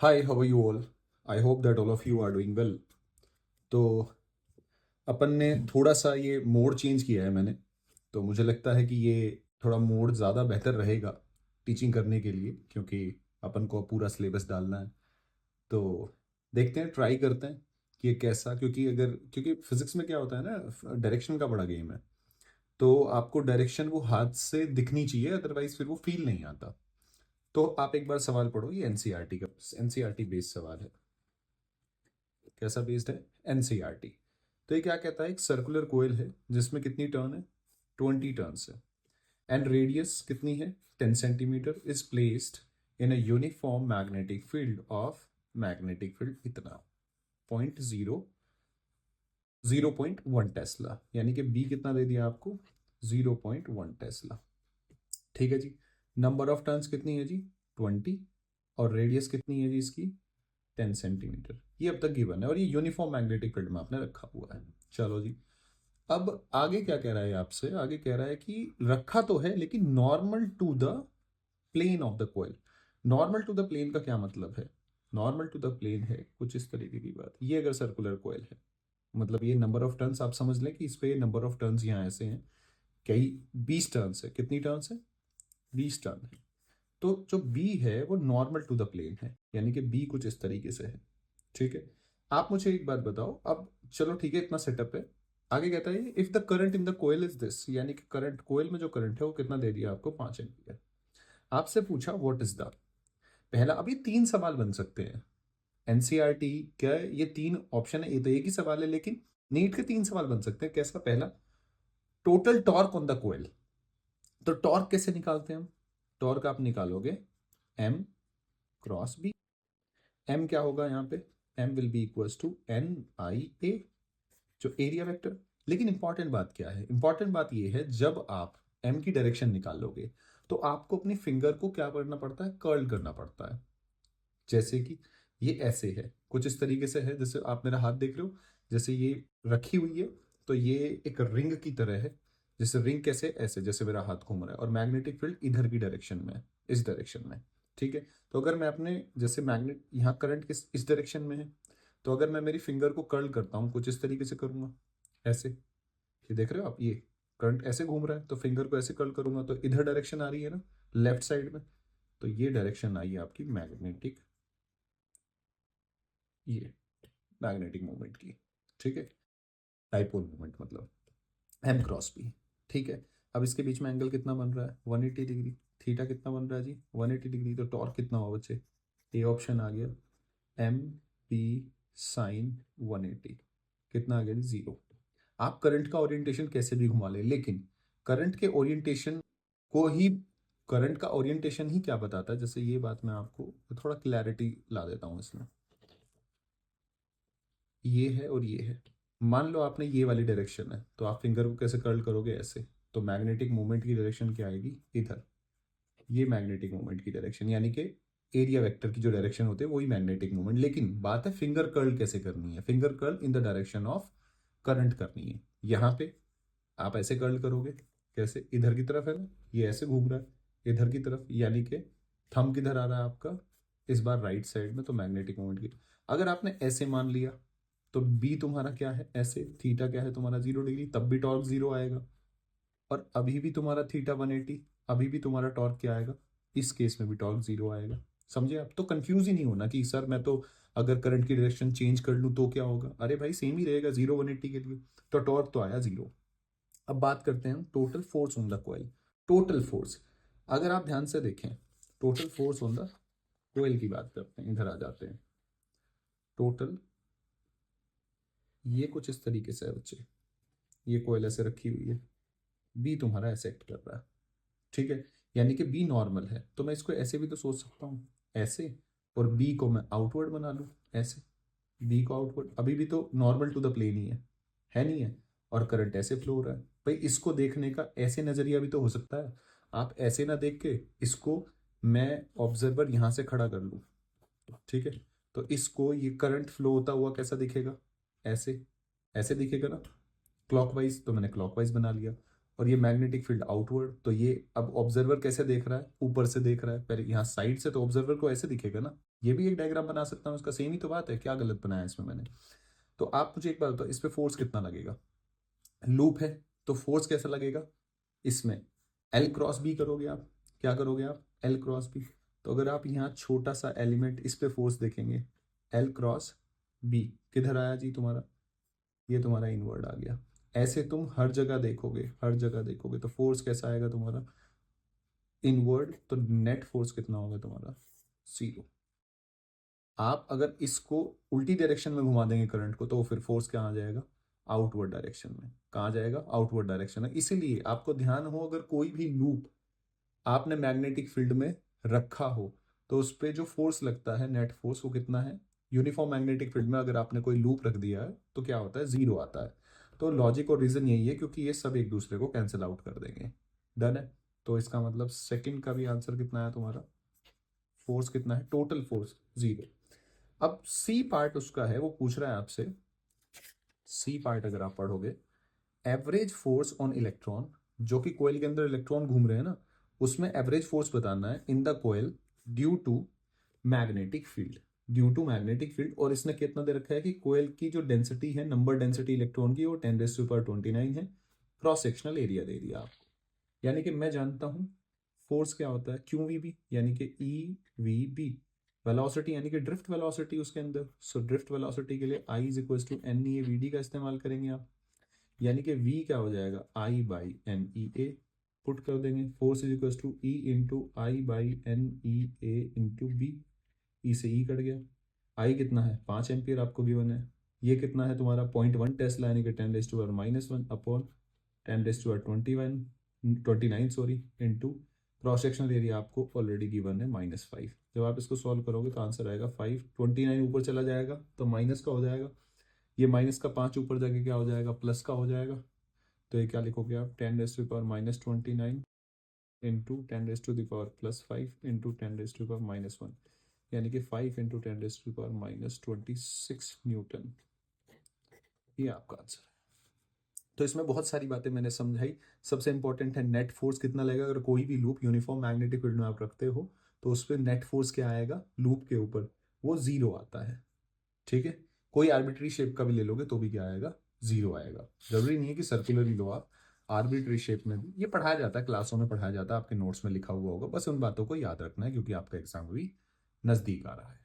Hi, how are you all? I hope that all of you are doing well. तो अपन ने थोड़ा सा ये मोड चेंज किया है मैंने, तो मुझे लगता है कि ये थोड़ा मोड ज़्यादा बेहतर रहेगा टीचिंग करने के लिए, क्योंकि अपन को पूरा सिलेबस डालना है। तो देखते हैं, ट्राई करते हैं कि ये कैसा, क्योंकि फिजिक्स में क्या होता है ना, डायरेक्शन का बड़ा गेम है। तो आपको डायरेक्शन वो हाथ से दिखनी चाहिए, अदरवाइज फिर वो फील नहीं आता। तो आप एक बार सवाल पढ़ो, ये एनसीईआरटी का एनसीईआरटी बेस्ड सवाल है। कैसा बेस्ड है? एनसीईआरटी। तो ये क्या कहता है, एक सर्कुलर कोयल है जिसमें कितनी टर्न है? 20 टर्न्स है। एंड रेडियस कितनी है? 10 centimetre. Is placed in a uniform magnetic field of, magnetic field इतना 0.1 टेस्ला, यानी कि बी कितना दे दिया आपको? 0.1 टेस्ला। ठीक है जी। नंबर ऑफ टर्न्स कितनी है जी? 20। और रेडियस कितनी है जी इसकी? 10 सेंटीमीटर। ये अब तक गिवन है और ये यूनिफॉर्म मैग्नेटिक फील्ड में आपने रखा हुआ है। चलो जी, अब आगे क्या कह रहा है आपसे? आगे कह रहा है कि रखा तो है लेकिन normal to the plane of the coil. Normal to the plane का क्या मतलब है? नॉर्मल टू द प्लेन है कुछ इस तरीके की बात। ये अगर सर्कुलर कोयल है, मतलब ये नंबर ऑफ टर्न्स आप समझ लें कि इस पे नंबर ऑफ टर्न्स यहाँ ऐसे हैं, कई 20 टर्न्स है। कितनी टर्न्स है? 20 टर्न है। तो जो बी है वो नॉर्मल टू द प्लेन है, यानी कि बी कुछ इस तरीके से है। ठीक है। आप मुझे एक बात बताओ अब। चलो ठीक है, इतना सेटअप है। आगे कहता है if the current in the coil is this, यानी कि करंट कोयल में जो करंट है वो कितना दे दिया आपको? 5 एम्पियर। आपसे पूछा व्हाट इज द, पहला, अब ये 3 सवाल बन सकते हैं। एनसीईआरटी क्या है? ये 3 ऑप्शन है, ये तो एक ही सवाल है, लेकिन नीट के 3 सवाल बन सकते हैं। कैसा? पहला, टोटल टॉर्क ऑन द कोयल। तो टॉर्क कैसे निकालते हैं हम? टॉर्क आप निकालोगे एम क्रॉस बी। एम क्या होगा यहाँ पे? M will be equals to NIA, जो एरिया वेक्टर। लेकिन इंपॉर्टेंट बात क्या है? इंपॉर्टेंट बात ये है, जब आप एम की डायरेक्शन निकालोगे तो आपको अपनी फिंगर को क्या करना पड़ता है? कर्ल करना पड़ता है। जैसे कि ये ऐसे है, कुछ इस तरीके से है, जैसे आप मेरा हाथ देख रहे हो, जैसे ये रखी हुई है, तो ये एक रिंग की तरह है। जैसे रिंग कैसे? ऐसे, जैसे मेरा हाथ घूम रहा है और मैग्नेटिक फील्ड इधर की डायरेक्शन में है, इस डायरेक्शन में। ठीक है। तो अगर मैं अपने, जैसे मैग्नेट यहाँ करंट किस इस डायरेक्शन में है, तो अगर मैं मेरी फिंगर को कर्ल करता हूँ, कुछ इस तरीके से करूंगा, ऐसे। ये देख रहे हो आप, ये करंट ऐसे घूम रहा है, तो फिंगर को ऐसे कर्ल करूंगा तो इधर डायरेक्शन आ रही है ना, लेफ्ट साइड में। तो ये डायरेक्शन आई है आपकी मैग्नेटिक, ये मैग्नेटिक मूवमेंट की। ठीक है। डाइपोल मूवमेंट मतलब एम क्रॉस पी। ठीक है। अब इसके बीच में एंगल कितना बन रहा है? 180 डिग्री। थीटा कितना बन रहा है जी? 180 डिग्री। तो टॉर्क कितना होगा बच्चे? ए ऑप्शन आ गया, MP sin 180। कितना आ गया जी? 0। आप करंट का ओरिएंटेशन कैसे भी घुमा ले, लेकिन करंट के ओरिएंटेशन को ही, करंट का ओरिएंटेशन ही क्या बताता है? जैसे ये बात मैं आपको थोड़ा क्लैरिटी ला देता हूँ इसमें। ये है और ये है। मान लो आपने ये वाली डायरेक्शन है, तो आप फिंगर को कैसे कर्ल करोगे? ऐसे। तो मैग्नेटिक मूवमेंट की डायरेक्शन क्या आएगी? इधर। ये मैग्नेटिक मूवमेंट की डायरेक्शन, यानी कि एरिया वेक्टर की जो डायरेक्शन होती है वही मैग्नेटिक मूवमेंट। लेकिन बात है फिंगर कर्ल कैसे करनी है। Finger curl in the direction of current करनी है। यहाँ पे आप ऐसे कर्ल करोगे, कैसे? इधर की तरफ है ना, ये ऐसे घूम रहा है इधर की तरफ, यानी कि थंब किधर आ रहा है आपका? इस बार राइट साइड में। तो मैग्नेटिक मोमेंट की, अगर आपने ऐसे मान लिया, तो बी तुम्हारा क्या है? ऐसे। थीटा क्या है तुम्हारा? 0 डिग्री। तब भी टॉर्क 0 आएगा। और अभी भी तुम्हारा थीटा 180, अभी भी तुम्हारा टॉर्क क्या आएगा? इस केस में भी टॉर्क 0 आएगा। समझे आप? तो कंफ्यूज ही नहीं होना कि सर मैं तो अगर करंट की डायरेक्शन चेंज कर लूँ तो क्या होगा। अरे भाई सेम ही रहेगा, 0 180 के लिए। तो टॉर्क तो आया 0। अब बात करते हैं हम total force on the coil. Total force, अगर आप ध्यान से देखें, total force on the coil की बात करते हैं, इधर आ जाते हैं। टोटल, ये कुछ इस तरीके से है बच्चे, ये कोयल ऐसे रखी हुई है, बी तुम्हारा ऐसे एक्ट कर रहा है। ठीक है। यानी कि बी नॉर्मल है, तो मैं इसको ऐसे भी तो सोच सकता हूँ, ऐसे। और बी को मैं आउटवर्ड बना लूँ, ऐसे। बी को आउटवर्ड, अभी भी तो नॉर्मल टू द प्लेन ही है नहीं है? और करंट ऐसे फ्लो हो रहा है। भाई इसको देखने का ऐसे नजरिया भी तो हो सकता है। आप ऐसे ना देख के इसको, मैं ऑब्जर्वर यहां से खड़ा कर लूँ, ठीक है, तो इसको ये करंट फ्लो होता हुआ कैसा दिखेगा? ऐसे। ऐसे दिखेगा ना, क्लॉकवाइज। तो मैंने क्लॉकवाइज बना लिया। और ये मैग्नेटिक फील्ड आउटवर्ड, तो ये अब ऑब्जर्वर कैसे देख रहा है? ऊपर से देख रहा है। पहले यहाँ साइड से, तो ऑब्जर्वर को ऐसे दिखेगा ना, ये भी एक डायग्राम बना सकता हूँ, इसका सेम ही तो बात है, क्या गलत बनाया इसमें मैंने। तो आप मुझे एक बात बताओ, इस पे फोर्स कितना लगेगा? लूप है तो फोर्स कैसा लगेगा? इसमें एल क्रॉस बी करोगे आप, क्या करोगे आप? L cross B. तो अगर आप यहाँ छोटा सा एलिमेंट इस पे फोर्स देखेंगे, एल क्रॉस बी किधर आया जी तुम्हारा? ये तुम्हारा इनवर्ड आ गया। ऐसे तुम हर जगह देखोगे, हर जगह देखोगे तो फोर्स कैसा आएगा तुम्हारा? इनवर्ड। तो नेट फोर्स कितना होगा तुम्हारा? 0। आप अगर इसको उल्टी डायरेक्शन में घुमा देंगे करंट को, तो फिर फोर्स क्या आ जाएगा? आउटवर्ड डायरेक्शन में। कहाँ जाएगा? आउटवर्ड डायरेक्शन में। इसीलिए आपको ध्यान हो, अगर कोई भी लूप आपने मैग्नेटिक फील्ड में रखा हो तो उस पर जो फोर्स लगता है, नेट फोर्स, वो कितना है? यूनिफॉर्म मैग्नेटिक फील्ड में अगर आपने कोई लूप रख दिया है तो क्या होता है? 0 आता है। तो लॉजिक और रीजन यही है, क्योंकि ये सब एक दूसरे को कैंसिल आउट कर देंगे। डन है। तो इसका मतलब सेकंड का भी आंसर कितना है तुम्हारा? फोर्स कितना है? Total force 0। अब सी पार्ट उसका है, वो पूछ रहा है आपसे, सी पार्ट अगर आप पढ़ोगे, एवरेज फोर्स ऑन इलेक्ट्रॉन, जो कि कोयल के अंदर इलेक्ट्रॉन घूम रहे हैं ना, उसमें एवरेज फोर्स बताना है in the coil due to magnetic field, due to magnetic field. और इसने कितना दे रखा है कि कोयल की जो डेंसिटी है, नंबर डेंसिटी इलेक्ट्रॉन की, वो 10⁻29 है। क्रॉस सेक्शनल एरिया दे दिया आपको। यानी कि मैं जानता हूं फोर्स क्या होता है, क्यू वी बी, यानी कि ई वी बी। वेलोसिटी यानी कि ड्रिफ्ट वेलोसिटी उसके अंदर। सो ड्रिफ्ट वेलोसिटी के लिए I is equal to N E A V D का इस्तेमाल करेंगे आप। यानी कि v क्या हो जाएगा? I by N E A. Put कर देंगे, force is equal to E into I by N E A into B. E से ई कट गया। आई कितना है? 5 एम्पियर आपको गिवन है। ये कितना है तुम्हारा? 0.1 टेस्ला, यानी कि 10⁻⁻1 upon 10⁻29 sorry, into cross sectional area आपको ऑलरेडी गिवन है -5। जब आप इसको सॉल्व करोगे तो आंसर आएगा 5। 29 ऊपर चला जाएगा तो माइनस का हो जाएगा, ये माइनस का 5 ऊपर जाके क्या हो जाएगा? प्लस का हो जाएगा। तो ये क्या लिखोगे आप? 10⁻⁻29 इंटू 10⁻+5 इंटू 10⁻⁻1, यानी कि 5 इंटू 10⁻⁻26 न्यूटन। ये आपका आंसर है। तो इसमें बहुत सारी बातें मैंने समझाई। सबसे इंपॉर्टेंट है नेट फोर्स कितना लगेगा। अगर कोई भी लूप यूनिफॉर्म मैग्नेटिक फील्ड में आप रखते हो तो उस पर नेट फोर्स क्या आएगा? लूप के ऊपर वो 0 आता है। ठीक है। कोई आर्बिट्री शेप का भी ले लोगे तो भी क्या आएगा? 0 आएगा। जरूरी नहीं है कि सर्कुलर ही लो आप, आर्बिट्री शेप में भी ये पढ़ाया जाता है, क्लासों में पढ़ाया जाता है, आपके नोट्स में लिखा हुआ होगा। बस उन बातों को याद रखना है, क्योंकि आपका एग्जाम भी नजदीक आ रहा है।